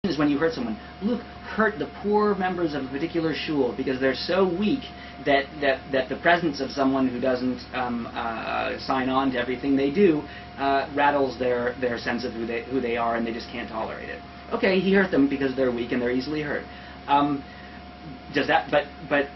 is when you hurt someone. Luke hurt the poor members of a particular shul because they're so weak that the presence of someone who doesn't sign on to everything they do rattles their sense of who they are, and they just can't tolerate it. Okay, he hurt them because they're weak and they're easily hurt. Does that? But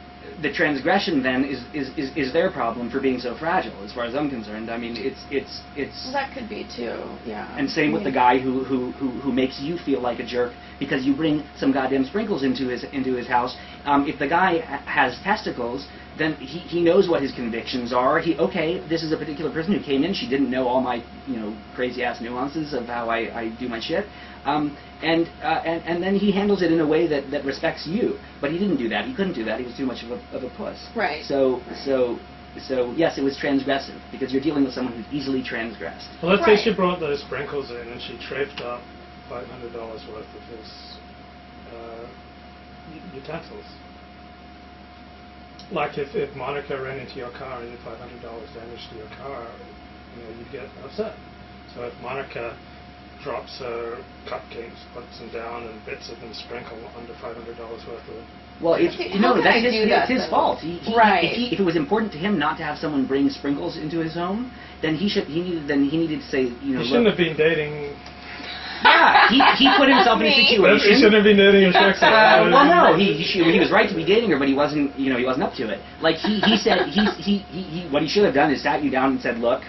the transgression then is their problem for being so fragile, as far as I'm concerned. I mean, it's. Well, that could be too, yeah. And same with the guy who makes you feel like a jerk because you bring some goddamn sprinkles into his house. If the guy has testicles, then he knows what his convictions are. Okay, this is a particular person who came in. She didn't know all my crazy ass nuances of how I do my shit. And then he handles it in a way that respects you. But he didn't do that. He couldn't do that. He was too much of a puss. Right. So yes, it was transgressive because you're dealing with someone who's easily transgressed. Well, let's say she brought those sprinkles in and she tripped up $500 worth of his utensils. Like if Monica ran into your car and did $500 damage to your car, you'd get upset. So if Monica drops her cupcakes, puts them down, and bits of them sprinkle under $500 worth of. Well, it's his fault. Right. If it was important to him not to have someone bring sprinkles into his home, then he needed to say, He shouldn't have been dating. Yeah, he put himself in a situation. He shouldn't have been dating a sex addict. Well, no, he was right to be dating her, but he wasn't up to it. Like he said, what he should have done is sat you down and said, look,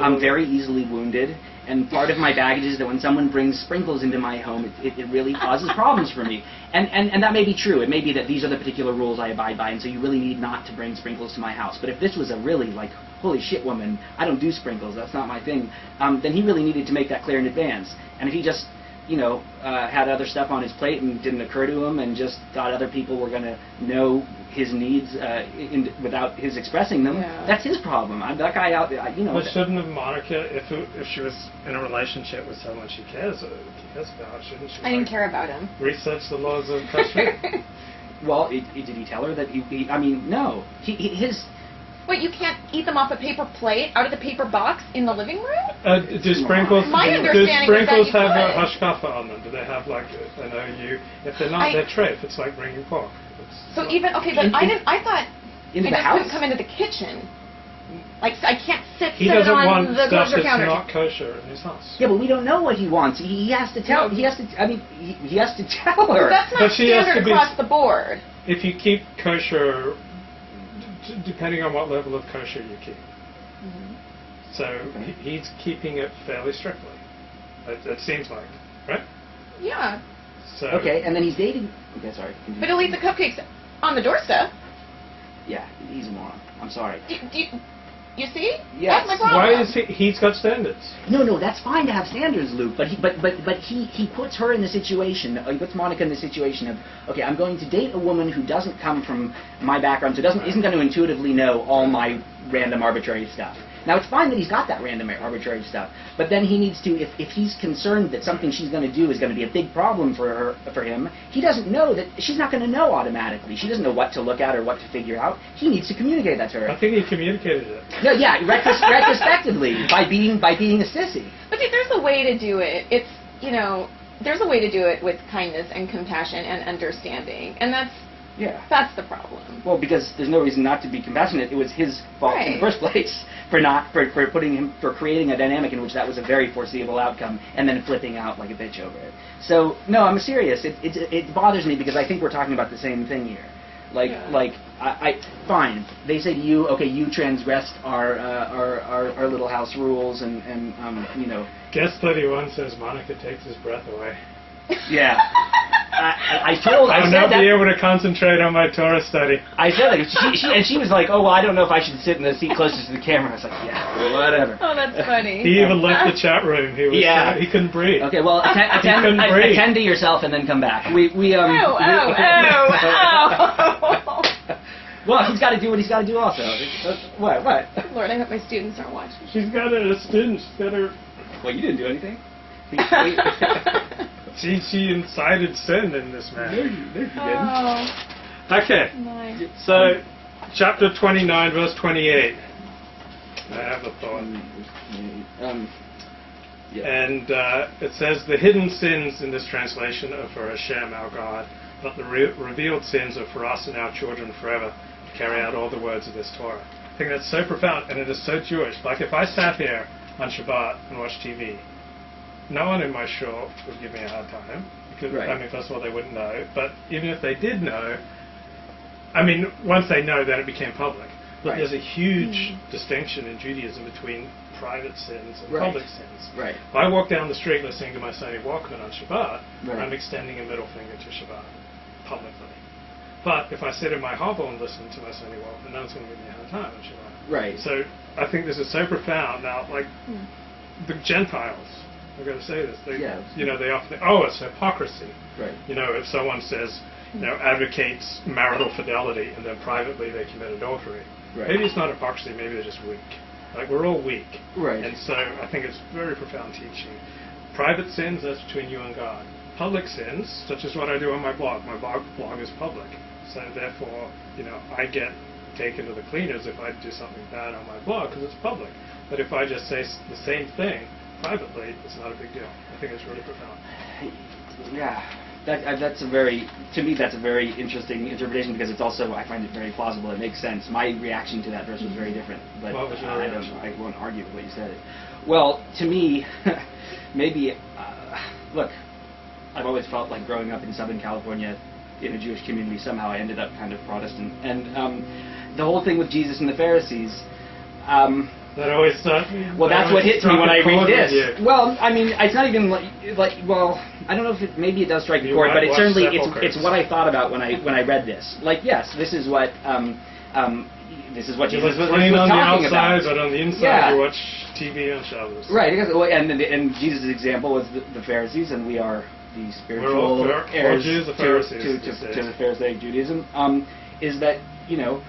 I'm very easily wounded, and part of my baggage is that when someone brings sprinkles into my home, it really causes problems for me. And that may be true. It may be that these are the particular rules I abide by, and so you really need not to bring sprinkles to my house. But if this was a really, like, holy shit woman, I don't do sprinkles, that's not my thing, then he really needed to make that clear in advance. And if he just, had other stuff on his plate and didn't occur to him and just thought other people were going to know his needs without his expressing them, that's his problem. That guy out there, But shouldn't have Monica, if she was in a relationship with someone she cares about, shouldn't she? I didn't care about him. Research the laws of kosher. Well, did he tell her that no. His... Wait, you can't eat them off a paper plate out of the paper box in the living room? Do sprinkles? My understanding do sprinkles is that have you a could. hashkafa on them? Do they have like an OU? If they're not, they're treif. It's like bringing pork. So even but I thought into I the just house? couldn't come into the kitchen. Like I can't He set it doesn't on want the stuff kosher that's counter. not kosher in his house. Yeah, but we don't know what he wants. He has to tell. He has to. I mean, he has to tell her. That's not But she has standard to be- across the board. If you keep kosher, depending on what level of kosher you keep. So he's keeping it fairly strictly. It seems like, right? Yeah. So Okay, and then he's dating. Okay, sorry. Continue. But he'll eat the cupcakes on the doorstep. Yeah, he's a moron. I'm sorry. You see? Yes. That's my problem. why is he's got standards? No, that's fine to have standards, Luke. But he puts her in the situation. He puts Monica in the situation of, okay, I'm going to date a woman who doesn't come from my background, so isn't going to intuitively know all my random arbitrary stuff. Now, it's fine that he's got that random arbitrary stuff, but then he needs to, if he's concerned that something she's going to do is going to be a big problem for him, he doesn't know that she's not going to know automatically. She doesn't know what to look at or what to figure out. He needs to communicate that to her. I think he communicated it. No, yeah, retrospectively, by being a sissy. But see, there's a way to do it. It's, there's a way to do it with kindness and compassion and understanding. And that's the problem. Well, because there's no reason not to be compassionate. It was his fault in the first place for creating a dynamic in which that was a very foreseeable outcome, and then flipping out like a bitch over it. So no, I'm serious. It bothers me because I think we're talking about the same thing here. Fine. They say to you, okay, you transgressed our little house rules, and Guest 31 says Monica takes his breath away. Yeah. I said not that. be able to concentrate on my Torah study. I said that. She was like, oh, well, I don't know if I should sit in the seat closest to the camera. I was like, yeah, whatever. Oh, that's funny. He even left the chat room. He couldn't breathe. Okay, well, attend to yourself and then come back. Well, he's got to do what he's got to do also. What? Lord, I hope my students aren't watching. She's got a student. She's got her... Well, you didn't do anything. She incited sin in this man. No, you didn't. Oh, Okay, nice. so chapter 29, verse 28. I have a thought. Yeah. And it says the hidden sins in this translation are for Hashem, our God, but the revealed sins are for us and our children forever to carry out all the words of this Torah. I think that's so profound, and it is so Jewish. Like if I sat here on Shabbat and watched TV, no one in my shul would give me a hard time. Because, I mean, first of all, they wouldn't know. But even if they did know, I mean, once they know, then it became public. But there's a huge distinction in Judaism between private sins and public sins. Right. If I walk down the street listening to my Sony Walkman on Shabbat, I'm extending a middle finger to Shabbat publicly. But if I sit in my hovel and listen to my Sony Walkman, no one's going to give me a hard time on Shabbat. Right. So I think this is so profound. Now, like the Gentiles, I'm going to say this. They, you know, they often think, oh, it's hypocrisy. Right. You know, if someone says, you know, advocates marital fidelity and then privately they commit adultery. Right. Maybe it's not hypocrisy. Maybe they're just weak. Like we're all weak. Right. And so I think it's very profound teaching. Private sins, that's between you and God. Public sins, such as what I do on my blog. My blog is public. So therefore, you know, I get taken to the cleaners if I do something bad on my blog because it's public. But if I just say the same thing privately, it's not a big deal. I think it's really profound. Yeah. That's a very, to me, that's a very interesting interpretation because it's also, I find it very plausible. It makes sense. My reaction to that verse was very different. But what was your reaction? I won't argue with what you said. Well, to me, maybe, look, I've always felt like growing up in Southern California in a Jewish community, somehow I ended up kind of Protestant. And the whole thing with Jesus and the Pharisees, that always well, that's what hits me when I read this. Well, I mean, it's not even like well, I don't know if maybe it does strike the chord, but it certainly it's what I thought about when I read this. Like, yes, this is what Jesus was talking on the outside, about. But on the inside, you watch TV on Shabbos. Right, and Jesus' example was the Pharisees, and we are the spiritual heirs Jews, the to the Pharisaic Judaism. Is that, you know?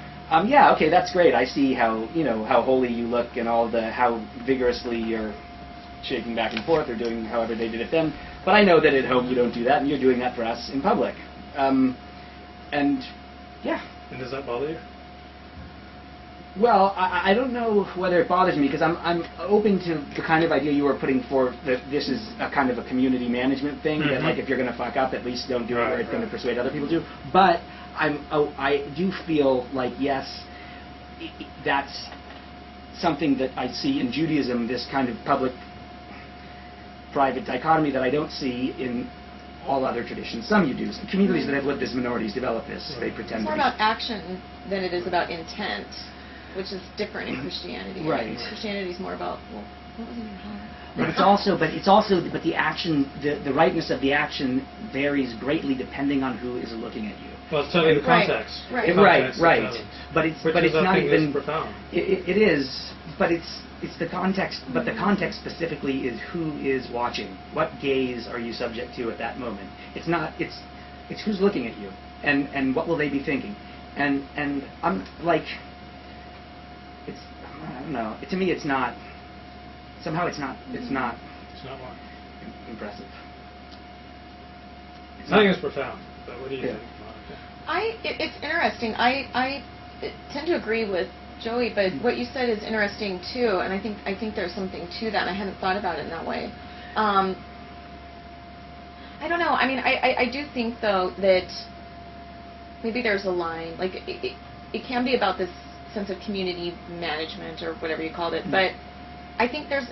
Yeah, okay, that's great. I see how, you know, how holy you look and how vigorously you're shaking back and forth or doing however they did it then. But I know that at home you don't do that, and you're doing that for us in public. And yeah. And does that bother you? Well, I don't know whether it bothers me because I'm open to the kind of idea you were putting forth that this is a kind of a community management thing. That like if you're going to fuck up, at least don't do it where it's going to persuade other people to. But I do feel like, yes, that's something that I see in Judaism, this kind of public-private dichotomy that I don't see in all other traditions. Some you do. Communities that have lived as minorities develop this. They pretend it's more about action than it is about intent, which is different in Christianity. Right. Christianity is more about, well, what was in your heart? But the action, the rightness of the action varies greatly depending on who is looking at you. Well, it's totally the context. Right. But it's not even profound. It is, but it's the context. But the context specifically is who is watching. What gaze are you subject to at that moment? It's not. It's who's looking at you, and what will they be thinking? And I'm like, I don't know. To me, it's not. Somehow, it's not. It's not what? Impressive. I think it's profound. But what do you think? It's interesting. I tend to agree with Joey, but what you said is interesting too, and I think there's something to that. And I hadn't thought about it in that way. I don't know. I mean, I do think though that maybe there's a line. Like it can be about this sense of community management or whatever you called it, but I think there's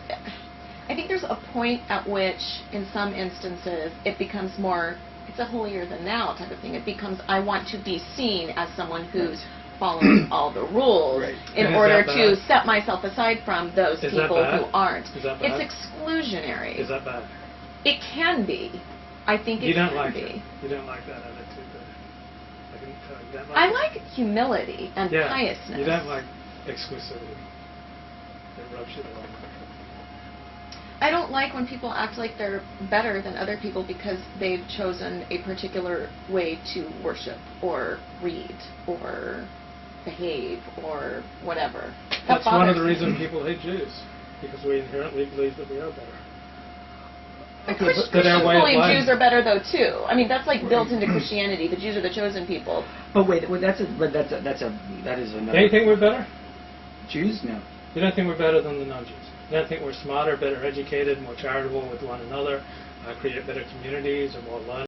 a point at which, in some instances, it becomes more. It's a holier than thou type of thing. It becomes, I want to be seen as someone who's following all the rules in order to set myself aside from those people who aren't. It's exclusionary. Is that bad? It can be. I think it can be. You don't like that attitude, though? I like humility and piousness. You don't like exclusivity. It rubs you the wrong way. I don't like when people act like they're better than other people because they've chosen a particular way to worship or read or behave or whatever. That's one of the reasons people hate Jews, because we inherently believe that we are better. Christians believe Jews are better though too. I mean, that's like built into Christianity. The Jews are the chosen people. But wait, that is another. Do you think we're better? Jews? No. You don't think we're better than the non-Jews? And I think we're smarter, better educated, more charitable with one another, create better communities and more learning.